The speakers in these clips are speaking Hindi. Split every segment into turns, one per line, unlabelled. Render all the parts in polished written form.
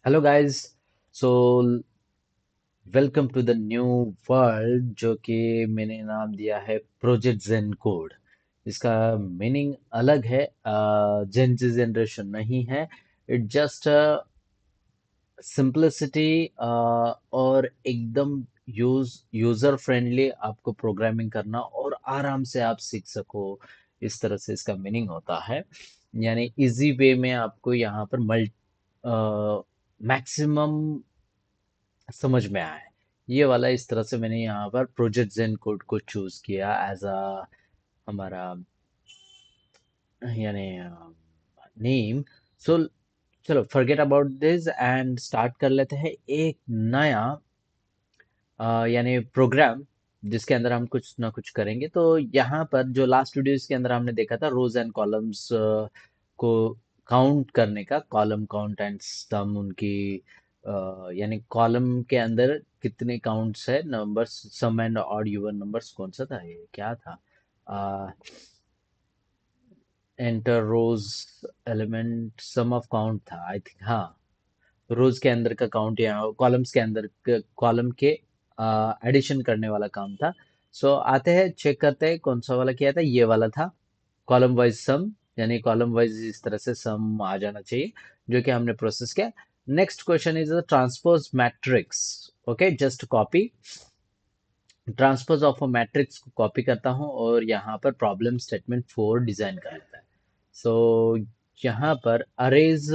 Hello guys. So welcome to the new world जो कि मैंने नाम दिया है प्रोजेक्ट जेन कोड। इसका मीनिंग अलग है। जेन जी जनरेशन नहीं है। इट जस्ट सिंपलिसिटी और एकदम यूजर फ्रेंडली आपको प्रोग्रामिंग करना और आराम से आप सीख सको, इस तरह से इसका मीनिंग होता है। यानी इजी वे में आपको यहाँ पर मैक्सिमम समझ में आया है। ये वाला इस तरह से मैंने यहाँ पर प्रोजेक्ट जेन कोड को चूज किया एज अ हमारा यानी नेम। सो चलो forget about this and start कर लेते हैं एक नया यानी प्रोग्राम जिसके अंदर हम कुछ ना कुछ करेंगे। तो यहाँ पर जो लास्ट वीडियोस के अंदर हमने देखा था रोज एंड कॉलम्स को काउंट करने का, कॉलम काउंट एंड सम उनकी यानी कॉलम के अंदर कितने काउंट्स है, numbers, sum and odd even numbers. कौन सा था ये, क्या था? Enter rows element sum of count था आई थिंक। हाँ, रोज के अंदर का काउंट या कॉलम्स के अंदर कॉलम के एडिशन करने वाला काम था। सो आते हैं, चेक करते हैं कौन सा वाला किया था। ये वाला था कॉलम वाइज सम, यानी कॉलम वाइज इस तरह से सम आ जाना चाहिए, जो कि हमने प्रोसेस किया। Next question is the transpose matrix. Okay, just copy transpose of a matrix को कॉपी करता हूँ और यहाँ पर प्रॉब्लम स्टेटमेंट 4 डिजाइन कर लेता है। सो यहाँ पर अरेज,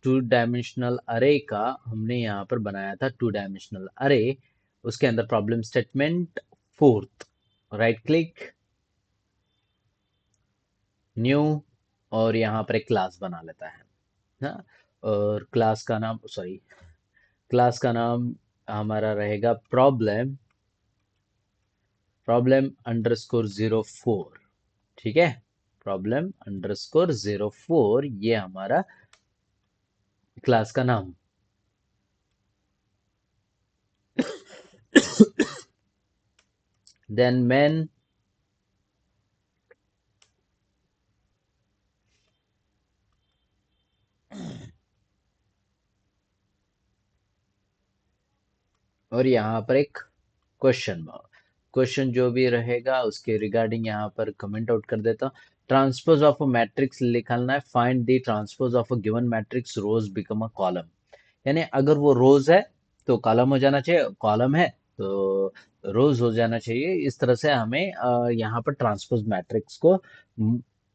टू डायमेंशनल अरे का हमने यहाँ पर बनाया था टू डायमेंशनल अरे। उसके अंदर problem statement fourth, right click, new, और यहाँ पर एक क्लास बना लेता है ना। और क्लास का नाम, सॉरी, क्लास का नाम हमारा रहेगा प्रॉब्लम, प्रॉब्लम अंडरस्कोर 04। ठीक है, प्रॉब्लम अंडरस्कोर 04 ये हमारा क्लास का नाम। देन मैन, और यहाँ पर एक क्वेश्चन मार्क। क्वेश्चन जो भी रहेगा उसके रिगार्डिंग यहाँ पर कमेंट आउट कर देता हूँ। ट्रांसपोज ऑफ अ मैट्रिक्स निकालना है, find the transpose of a given matrix rows become a column. यानी अगर वो रोज है तो कॉलम हो जाना चाहिए, कॉलम है तो रोज हो जाना चाहिए। इस तरह से हमें यहाँ पर ट्रांसपोज मैट्रिक्स को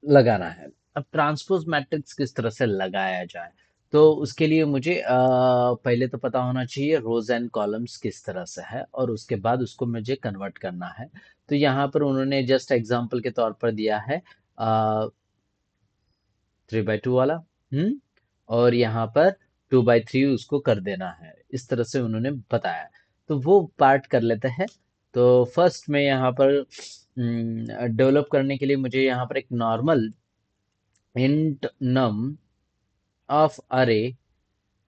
लगाना है। अब ट्रांसपोज मैट्रिक्स किस तरह से लगाया जाए, तो उसके लिए मुझे पहले तो पता होना चाहिए रोज एंड कॉलम्स किस तरह से है, और उसके बाद उसको मुझे कन्वर्ट करना है। तो यहाँ पर उन्होंने जस्ट एग्जांपल के तौर पर दिया है 3/2 वाला। हम्म और यहाँ पर 2/3 उसको कर देना है, इस तरह से उन्होंने बताया। तो वो पार्ट कर लेते हैं। तो फर्स्ट में यहाँ पर डेवलप करने के लिए मुझे यहाँ पर एक नॉर्मल इंट नम ऑफ अरे,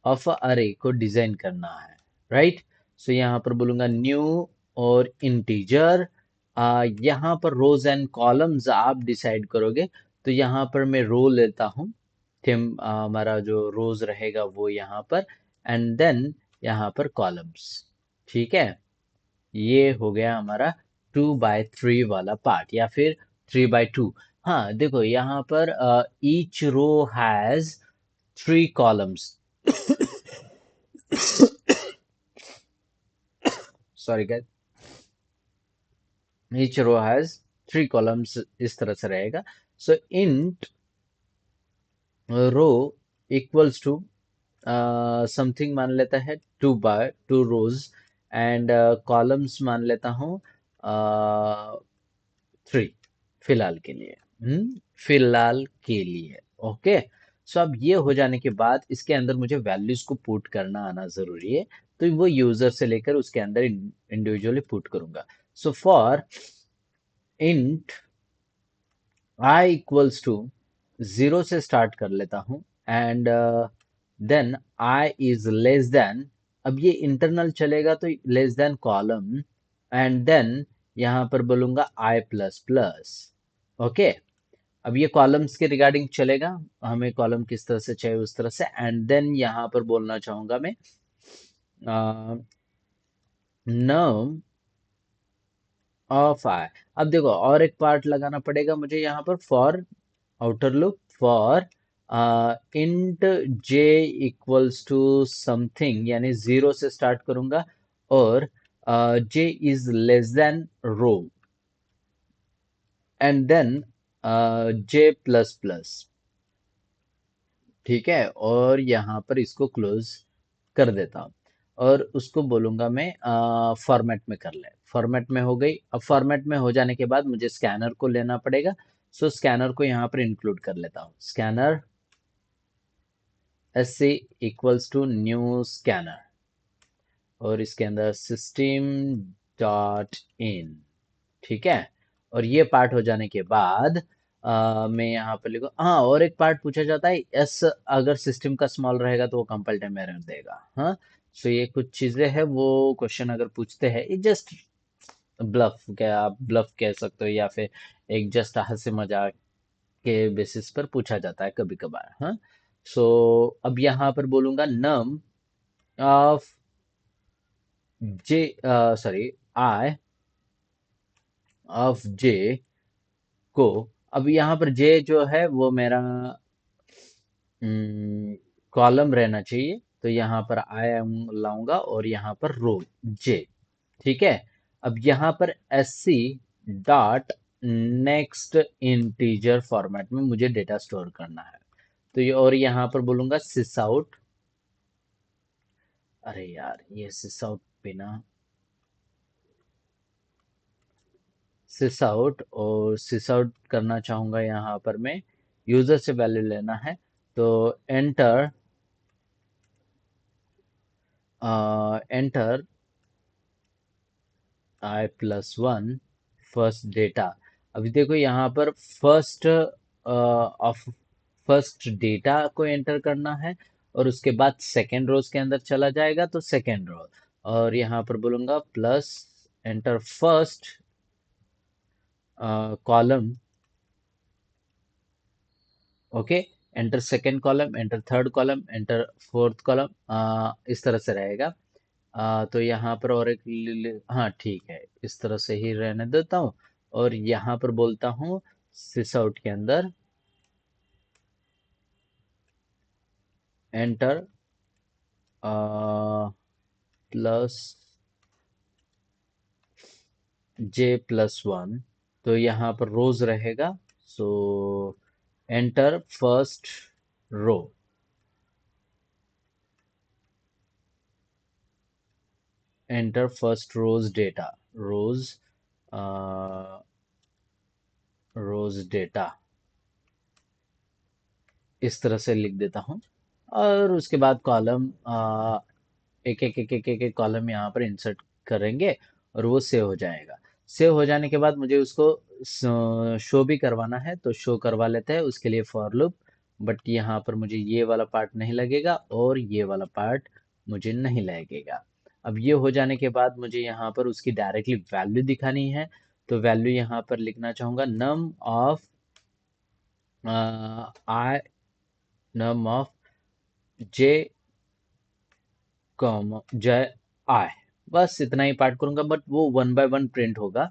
ऑफ अरे को डिजाइन करना है, राइट। सो यहाँ पर बोलूंगा न्यू और इंटीजर। यहाँ पर रोज एंड कॉलम्स आप डिसाइड करोगे। तो यहाँ पर मैं रो लेता हूँ, थीम हमारा जो रोज रहेगा वो यहाँ पर, एंड देन यहाँ पर कॉलम्स। ठीक है, ये हो गया हमारा 2/3 वाला पार्ट, या फिर 3/2। हाँ देखो, यहाँ पर each row has 3 columns. Sorry guys, each row has 3 columns, इस तरह से रहेगा। So int row equals to something मान लेता है 2/2 rows, एंड कॉलम्स मान लेता हूँ 3 फिलहाल के लिए। फिलहाल के लिए। ओके। सो अब ये हो जाने के बाद इसके अंदर मुझे वैल्यूज को पुट करना आना जरूरी है। तो वो यूजर से लेकर उसके अंदर इंडिविजुअली पुट करूंगा। So for int I equals to 0 से स्टार्ट कर लेता हूँ, and then I is less than, अब ये इंटरनल चलेगा तो less than column, and then यहाँ पर बोलूंगा आई प्लस प्लस। ओके, अब ये कॉलम्स के रिगार्डिंग चलेगा, हमें कॉलम किस तरह से चाहिए उस तरह से। एंड देन यहाँ पर बोलना चाहूंगा मैं नम ऑफ आई। अब देखो और एक पार्ट लगाना पड़ेगा मुझे यहाँ पर, for outer loop for int J equals to something, यानी जीरो से स्टार्ट करूंगा, और J is less than row, and then J plus plus. ठीक है, और यहाँ पर इसको क्लोज कर देता हूँ, और उसको बोलूंगा मैं फॉर्मेट में कर ले। फॉर्मेट में हो गई। अब फॉर्मेट में हो जाने के बाद मुझे स्कैनर को लेना पड़ेगा। सो स्कैनर को यहाँ पर इंक्लूड कर लेता हूँ। Scanner S C equals to new scanner, और इसके अंदर सिस्टम डॉट इन। ठीक है, और ये पार्ट हो जाने के बाद मैं यहाँ पर लिखूँ, हाँ और एक पार्ट पूछा जाता है, एस अगर सिस्टम का स्मॉल रहेगा तो वो कंपाइल टाइम एरर देगा। हाँ, सो ये कुछ चीजें हैं, वो क्वेश्चन अगर पूछते हैं, ये जस्ट ब्लफ, क्या आप ब्लफ कह सकते हो, या फिर एक जस्ट हंसी मजाक के बेसिस पर पूछा जाता है कभी कभार। हाँ, सो अब यहाँ पर बोलूंगा num of J, sorry, I of J को। अब यहाँ पर जे जो है वो मेरा कॉलम रहना चाहिए, तो यहाँ पर आई लाऊंगा, और यहाँ पर रो जे। ठीक है, अब यहाँ पर S C dot next integer format में मुझे डेटा स्टोर करना है। तो ये, और यहाँ पर बोलूंगा सिस आउट। अरे यार, ये सिस आउट बिना सिस आउट, और सिस आउट करना चाहूंगा यहाँ पर मैं, यूजर से वैल्यू लेना है, तो एंटर एंटर आई प्लस वन फर्स्ट डेटा। अभी देखो यहाँ पर फर्स्ट ऑफ फर्स्ट डेटा को एंटर करना है, और उसके बाद सेकेंड रोज के अंदर चला जाएगा तो सेकेंड रो, और यहाँ पर बोलूंगा plus enter first column. Okay, enter second column, enter third column, enter fourth column, इस तरह से रहेगा। तो यहाँ पर और एक हाँ ठीक है, इस तरह से ही रहने देता हूँ, और यहाँ पर बोलता हूँ सिस आउट के अंदर enter plus J plus one, तो यहाँ पर रोज रहेगा, so enter first row, enter first rows data, rows rows data, इस तरह से लिख देता हूँ। और उसके बाद कॉलम एक एक एक एक एक, एक कॉलम यहाँ पर इंसर्ट करेंगे, और वो सेव हो जाएगा। सेव हो जाने के बाद मुझे उसको शो भी करवाना है, तो शो करवा लेते हैं, उसके लिए फॉर लूप। बट यहाँ पर मुझे ये वाला पार्ट नहीं लगेगा, और ये वाला पार्ट मुझे नहीं लगेगा। अब ये हो जाने के बाद मुझे यहाँ पर उसकी डायरेक्टली वैल्यू दिखानी है, तो वैल्यू यहाँ पर लिखना चाहूंगा num of I, num of J comma J I. बस इतना ही पार्ट करूंगा, बट वो वन बाय वन प्रिंट होगा,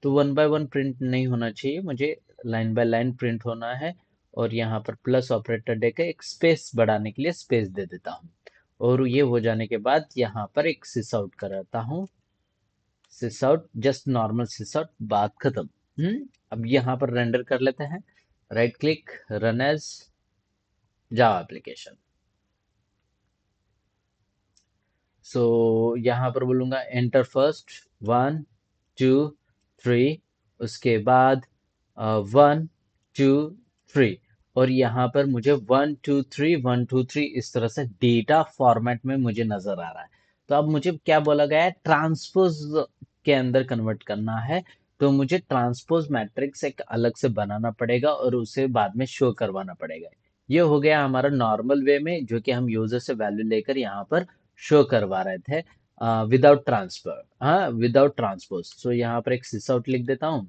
तो वन बाय वन प्रिंट नहीं होना चाहिए, मुझे लाइन बाय लाइन प्रिंट होना है। और यहाँ पर प्लस ऑपरेटर देकर एक स्पेस बढ़ाने के लिए स्पेस दे देता हूँ, और ये हो जाने के बाद यहाँ पर एक सिस आउट कराता हूँ। Sys out, just normal sys out, बात खत्म। अब यहाँ पर रेंडर कर लेते हैं, right click, run as Java application. So यहाँ पर बोलूंगा enter first, one two three, उसके बाद वन टू थ्री, और यहाँ पर मुझे one two three one two three इस तरह से डेटा फॉर्मेट में मुझे नजर आ रहा है। तो अब मुझे क्या बोला गया है, ट्रांसपोज के अंदर कन्वर्ट करना है, तो मुझे ट्रांसपोज मैट्रिक्स एक अलग से बनाना पड़ेगा, और उसे बाद में शो करवाना पड़ेगा। ये हो गया हमारा नॉर्मल वे में, जो कि हम यूजर से वैल्यू लेकर यहाँ पर शो करवा रहे थे, विदाउट ट्रांसफर, हाँ विदाउट ट्रांसपोज। सो यहाँ पर एक सिस आउट लिख देता हूँ,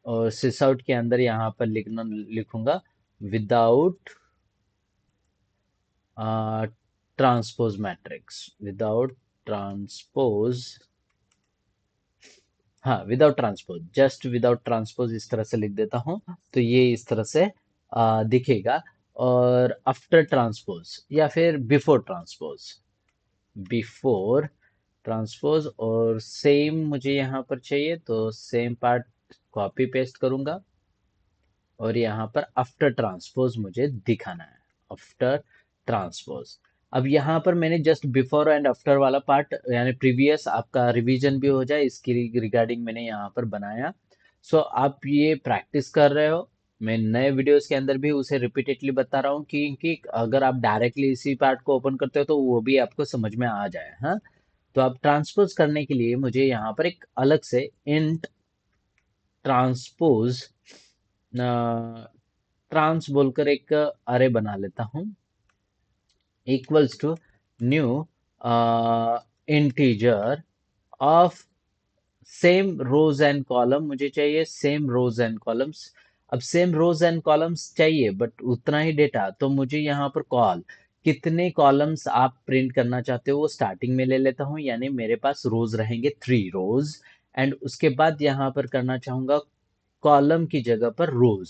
और सिस आउट के अंदर यहाँ पर लिखूंगा without transpose matrix, without transpose, हाँ without transpose, just without transpose इस तरह से लिख देता हूँ। तो ये इस तरह से दिखेगा। और आफ्टर ट्रांसपोज या फिर बिफोर ट्रांसपोज, बिफोर ट्रांसपोज, और सेम मुझे यहाँ पर चाहिए तो सेम पार्ट कॉपी पेस्ट करूंगा और यहाँ पर आफ्टर ट्रांसपोज मुझे दिखाना है, आफ्टर ट्रांसपोज। अब यहाँ पर मैंने जस्ट बिफोर एंड आफ्टर वाला पार्ट यानी प्रीवियस आपका रिवीजन भी हो जाए इसकी रिगार्डिंग मैंने यहाँ पर बनाया। सो आप ये प्रैक्टिस कर रहे हो, मैं नए वीडियोस के अंदर भी उसे रिपीटेडली बता रहा हूँ कि अगर आप डायरेक्टली इसी पार्ट को ओपन करते हो तो वो भी आपको समझ में आ जाए। हाँ, तो आप ट्रांसपोज करने के लिए मुझे यहाँ पर एक अलग से इंट ट्रांसपोज ट्रांस बोलकर एक अरे बना लेता हूँ, equals to new integer of same rows and column, मुझे चाहिए सेम रोज एंड कॉलम्स। अब सेम रोज एंड कॉलम्स चाहिए बट उतना ही डेटा, तो मुझे यहाँ पर कॉल कितने कॉलम्स आप प्रिंट करना चाहते हो वो स्टार्टिंग में ले लेता हूँ, यानी मेरे पास रोज रहेंगे 3 रोज। एंड उसके बाद यहाँ पर करना चाहूंगा कॉलम की जगह पर रोज।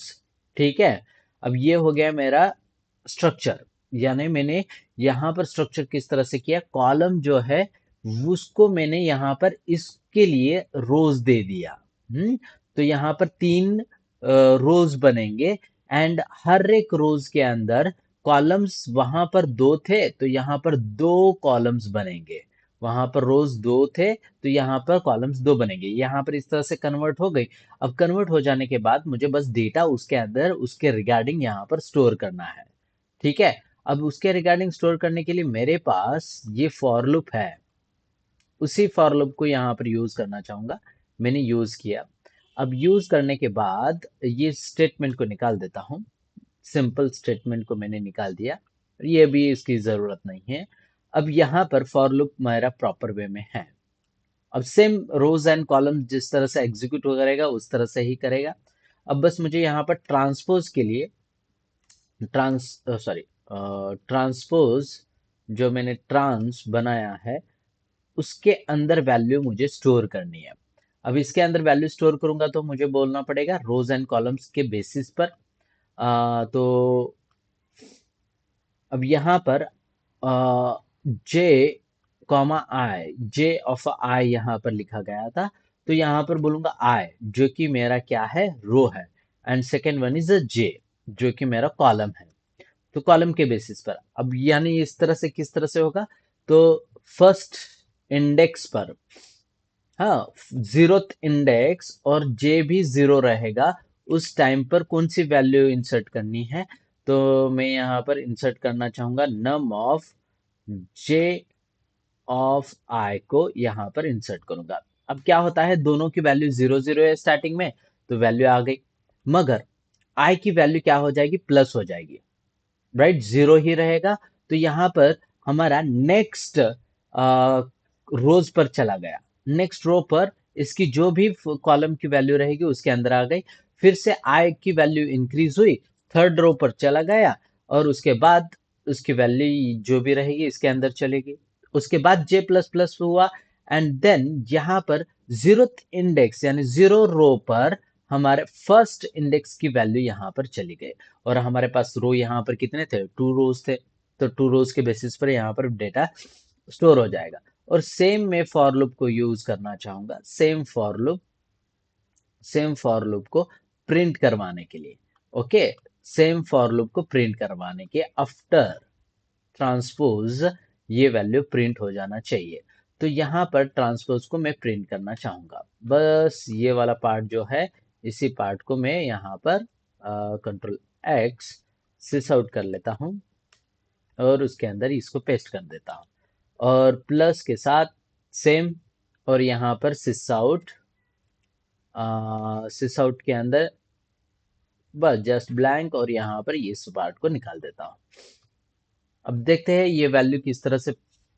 ठीक है, अब ये हो गया मेरा स्ट्रक्चर। यानी मैंने यहाँ पर स्ट्रक्चर किस तरह से किया, कॉलम जो है उसको मैंने यहाँ पर इसके लिए रोज दे दिया। तो यहाँ पर 3 रोज बनेंगे एंड हर एक रोज के अंदर कॉलम्स, वहां पर 2 थे तो यहाँ पर 2 कॉलम्स बनेंगे, वहां पर रोज 2 थे तो यहाँ पर कॉलम्स 2 बनेंगे। यहाँ पर इस तरह से कन्वर्ट हो गई। अब कन्वर्ट हो जाने के बाद मुझे बस डेटा उसके अंदर उसके रिगार्डिंग यहाँ पर स्टोर करना है। ठीक है, अब उसके रिगार्डिंग स्टोर करने के लिए मेरे पास ये फॉर लूप है, उसी फॉर लूप को यहाँ पर यूज करना चाहूंगा। मैंने यूज किया। अब यूज करने के बाद ये स्टेटमेंट को निकाल देता हूँ, सिंपल स्टेटमेंट को मैंने निकाल दिया, ये भी इसकी जरूरत नहीं है। अब यहाँ पर फॉर लूप मेरा प्रॉपर वे में है। अब सेम रोज एंड कॉलम जिस तरह से एग्जीक्यूट करेगा उस तरह से ही करेगा। अब बस मुझे यहाँ पर ट्रांसपोज के लिए ट्रांसपोज जो मैंने ट्रांस बनाया है उसके अंदर वैल्यू मुझे स्टोर करनी है। अब इसके अंदर वैल्यू स्टोर करूंगा तो मुझे बोलना पड़ेगा रोज एंड कॉलम्स के बेसिस पर। तो अब यहाँ पर जे कॉमा आई, जे ऑफ आई यहाँ पर लिखा गया था, तो यहाँ पर बोलूंगा आई जो कि मेरा क्या है, रो है। And second one is a J जो कि मेरा कॉलम है। तो कॉलम के बेसिस पर अब यानी इस तरह से किस तरह से होगा, तो फर्स्ट इंडेक्स पर, हाँ 0th इंडेक्स और जे भी 0 रहेगा उस टाइम पर कौन सी वैल्यू इंसर्ट करनी है, तो मैं यहाँ पर इंसर्ट करना चाहूंगा नम ऑफ जे ऑफ आई को यहाँ पर इंसर्ट करूंगा। अब क्या होता है, दोनों की वैल्यू 0 0 है स्टार्टिंग में, तो वैल्यू आ गई। मगर आई की वैल्यू क्या हो जाएगी, प्लस हो जाएगी, राइट, 0 ही रहेगा। तो यहाँ पर हमारा नेक्स्ट रोज पर चला गया, नेक्स्ट रो पर इसकी जो भी कॉलम की वैल्यू रहेगी उसके अंदर आ गई। फिर से आई की वैल्यू इंक्रीज हुई, थर्ड रो पर चला गया और उसके बाद उसकी वैल्यू जो भी रहेगी इसके अंदर चलेगी। उसके बाद जे प्लस प्लस हुआ एंड देन यहाँ पर 0th इंडेक्स यानी 0 रो पर हमारे फर्स्ट इंडेक्स की वैल्यू यहाँ पर चली गई। और हमारे पास रो यहाँ पर कितने थे, 2 रोज थे, तो 2 रोज के बेसिस पर यहाँ पर डेटा स्टोर हो जाएगा। और सेम मैं फॉर लूप को यूज करना चाहूंगा, सेम फॉर लूप को प्रिंट करवाने के लिए। ओके, सेम फॉर लूप को प्रिंट करवाने के आफ्टर ट्रांसपोज ये वैल्यू प्रिंट हो जाना चाहिए। तो यहाँ पर ट्रांसपोज को मैं प्रिंट करना चाहूंगा, बस ये वाला पार्ट जो है इसी पार्ट को मैं यहाँ पर कंट्रोल एक्स सिस आउट कर लेता हूँ और उसके अंदर इसको पेस्ट कर देता हूँ और प्लस के साथ सेम, और यहाँ पर सिस आउट के अंदर बस जस्ट ब्लैंक और यहाँ पर इस पार्ट को निकाल देता हूँ। अब देखते हैं ये वैल्यू किस तरह से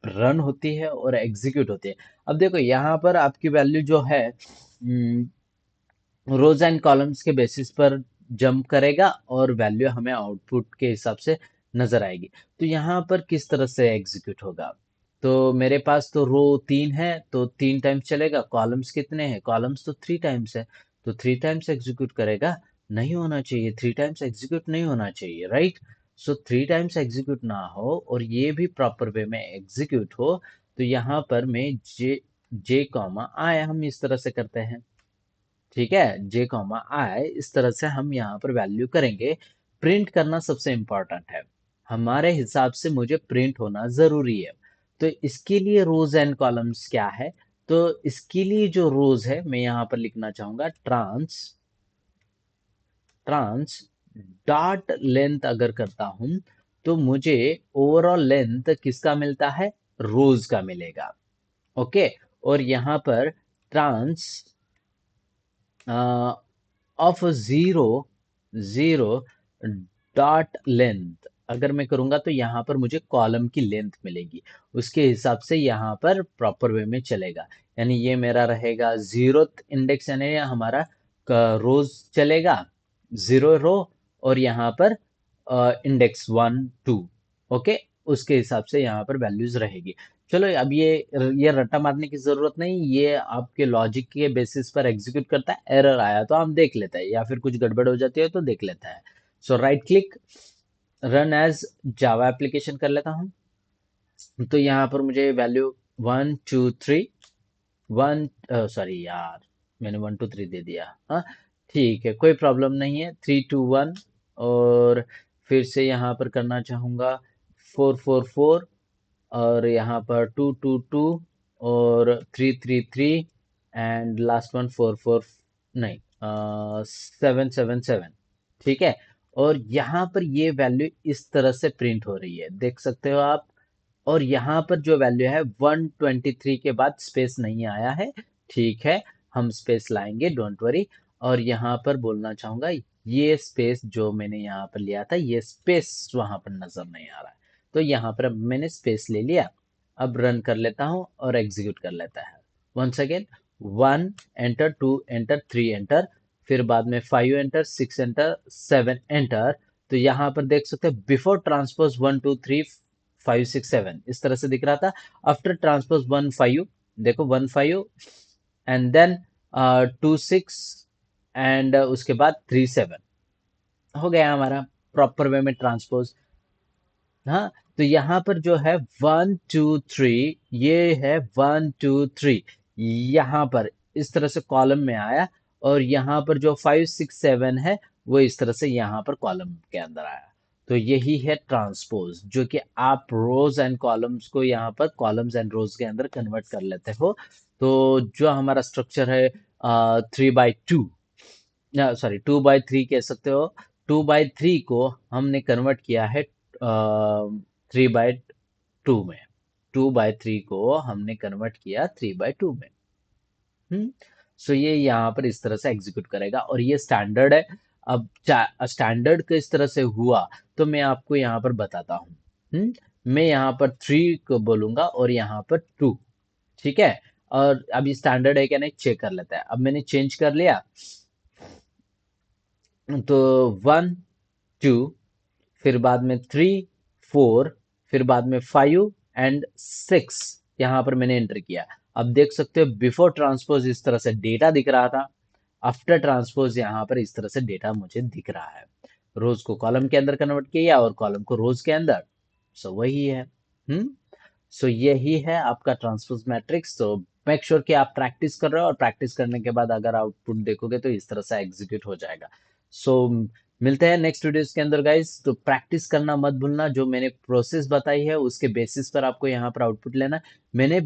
रन होती है और एग्जीक्यूट होती है। अब देखो यहाँ पर आपकी वैल्यू जो है रोज एंड कॉलम्स के बेसिस पर जंप करेगा और वैल्यू हमें आउटपुट के हिसाब से नजर आएगी। तो यहाँ पर किस तरह से एग्जीक्यूट होगा? तो मेरे पास तो रो 3 है, तो 3 टाइम्स चलेगा। कॉलम्स कितने हैं? कॉलम्स तो 3 टाइम्स है, तो 3 टाइम्स एग्जीक्यूट करेगा। नहीं होना चाहिए, 3 टाइम्स एग्जीक्यूट नहीं होना चाहिए, राइट? सो 3 टाइम्स एग्जीक्यूट ना हो और ये भी प्रॉपर वे में एग्जीक्यूट हो, तो यहाँ पर मैं जे कॉमा आई हम इस तरह से करते हैं। ठीक है, जे कॉमा आई इस तरह से हम यहाँ पर वैल्यू करेंगे। प्रिंट करना सबसे इंपॉर्टेंट है, हमारे हिसाब से मुझे प्रिंट होना जरूरी है। तो इसके लिए रोज एंड कॉलम्स क्या है? तो इसके लिए जो रोज है मैं यहाँ पर लिखना चाहूंगा ट्रांस ट्रांस डॉट लेंथ अगर करता हूं तो मुझे ओवरऑल लेंथ किसका मिलता है? रोज का मिलेगा। ओके, और यहाँ पर trans of zero zero dot length अगर मैं करूंगा तो यहाँ पर मुझे कॉलम की लेंथ मिलेगी। उसके हिसाब से यहाँ पर प्रॉपर वे में चलेगा। यानी ये मेरा रहेगा जीरोथ इंडेक्स, यानी हमारा रोज चलेगा, 0 रो, और यहाँ पर इंडेक्स 1 2। ओके, उसके हिसाब से यहाँ पर वैल्यूज रहेगी। चलो अब ये रट्टा मारने की जरूरत नहीं, ये आपके लॉजिक के बेसिस पर एग्जीक्यूट करता है। एरर आया तो हम देख लेते हैं, या फिर कुछ गड़बड़ हो जाती है तो देख लेता है। So right click, run as Java application कर लेता हूँ। तो यहाँ पर मुझे वैल्यू 1 2 3 वन, सॉरी यार, मैंने 1 2 3 दे दिया। हाँ, ठीक है, कोई प्रॉब्लम नहीं है। 3 2 1, और फिर से यहाँ पर करना चाहूंगा 4 4 4, और यहाँ पर 2 2 2, और 3 3 3, एंड लास्ट वन 4 4, नहीं, 7 7 7। ठीक है, और यहाँ पर ये वैल्यू इस तरह से प्रिंट हो रही है, देख सकते हो आप। और यहाँ पर जो वैल्यू है 123 के बाद स्पेस नहीं आया है। ठीक है, हम स्पेस लाएंगे, डोंट वरी। और यहाँ पर बोलना चाहूंगा, ये स्पेस जो मैंने यहाँ पर लिया था, ये स्पेस वहां पर नजर नहीं आ रहा है। तो यहाँ पर अब मैंने स्पेस ले लिया। अब रन कर लेता हूँ और एग्जीक्यूट कर लेता है। Once again, 1 enter, 2 enter, 3 enter, फिर बाद में 5 एंटर, 6 एंटर, 7 एंटर। तो यहाँ पर देख सकते हैं बिफोर ट्रांसपोज 1 2 3 5 6 7 इस तरह से दिख रहा था। आफ्टर ट्रांसपोज 1 5, देखो 1 5, एंड देन 2 6, एंड उसके बाद 3 7 हो गया हमारा प्रॉपर वे में ट्रांसपोज। हाँ, तो यहाँ पर जो है 1 2 3, ये है 1 2 3, यहाँ पर इस तरह से कॉलम में आया। और यहाँ पर जो 5 6 7 है वो इस तरह से यहाँ पर कॉलम के अंदर आया। तो यही है ट्रांसपोज, जो कि आप रोज एंड कॉलम्स को यहाँ पर कॉलम्स एंड रोज के अंदर कन्वर्ट कर लेते हो। तो जो हमारा स्ट्रक्चर है 3 बाई 2, सॉरी 2 बाई 3 कह सकते हो, 2 बाई 3 को हमने कन्वर्ट किया है 3 बाई 2 में। 2 बाई 3 को हमने कन्वर्ट किया 3 बाई 2 में। हम्म, सो ये यहाँ पर इस तरह से एग्जीक्यूट करेगा, और ये स्टैंडर्ड है। अब स्टैंडर्ड किस तरह से हुआ तो मैं आपको यहाँ पर बताता हूँ। मैं यहाँ पर 3 को बोलूंगा और यहाँ पर 2। ठीक है, और अभी स्टैंडर्ड है क्या नहीं चेक कर लेता है। अब मैंने चेंज कर लिया, तो 1 2, फिर बाद में 3 4, फिर बाद में 5 एंड 6 यहाँ पर मैंने एंटर किया। अब देख सकते हो बिफोर ट्रांसपोज इस तरह से डेटा दिख रहा था, आफ्टर ट्रांसपोज यहाँ पर इस तरह से डेटा मुझे दिख रहा है। रोज को कॉलम के अंदर कन्वर्ट किया और कॉलम को रोज के अंदर। सो वही है। हम्म, सो यही है आपका ट्रांसपोज मैट्रिक्स। तो मेक श्योर कि आप प्रैक्टिस कर रहे हो, और प्रैक्टिस करने के बाद अगर आउटपुट देखोगे तो इस तरह से एग्जीक्यूट हो जाएगा। सो मिलते हैं नेक्स्ट वीडियोस के अंदर गाइस। तो प्रैक्टिस करना मत भूलना, जो मैंने प्रोसेस बताई है उसके बेसिस पर आपको यहाँ पर आउटपुट लेना। मैंने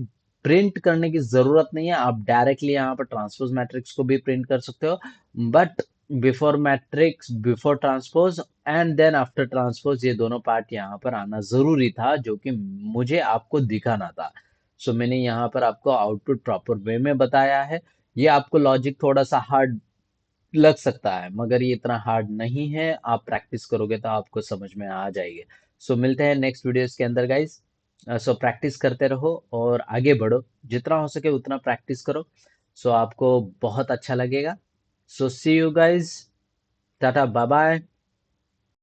प्रिंट करने की जरूरत नहीं है, आप डायरेक्टली यहाँ पर ट्रांसपोज मैट्रिक्स को भी प्रिंट कर सकते हो। But before matrix, before transpose and then after transpose, ये दोनों पार्ट यहाँ पर आना जरूरी था, जो कि मुझे आपको दिखाना था। सो मैंने यहाँ पर आपको आउटपुट प्रॉपर वे में बताया है। ये आपको लॉजिक थोड़ा सा हार्ड लग सकता है, मगर ये इतना हार्ड नहीं है। आप प्रैक्टिस करोगे तो आपको समझ में आ जाएगी। सो मिलते हैं नेक्स्ट वीडियोस के अंदर गाइस। सो प्रैक्टिस करते रहो और आगे बढ़ो, जितना हो सके उतना प्रैक्टिस करो। सो आपको बहुत अच्छा लगेगा। So see you guys, tata bye bye.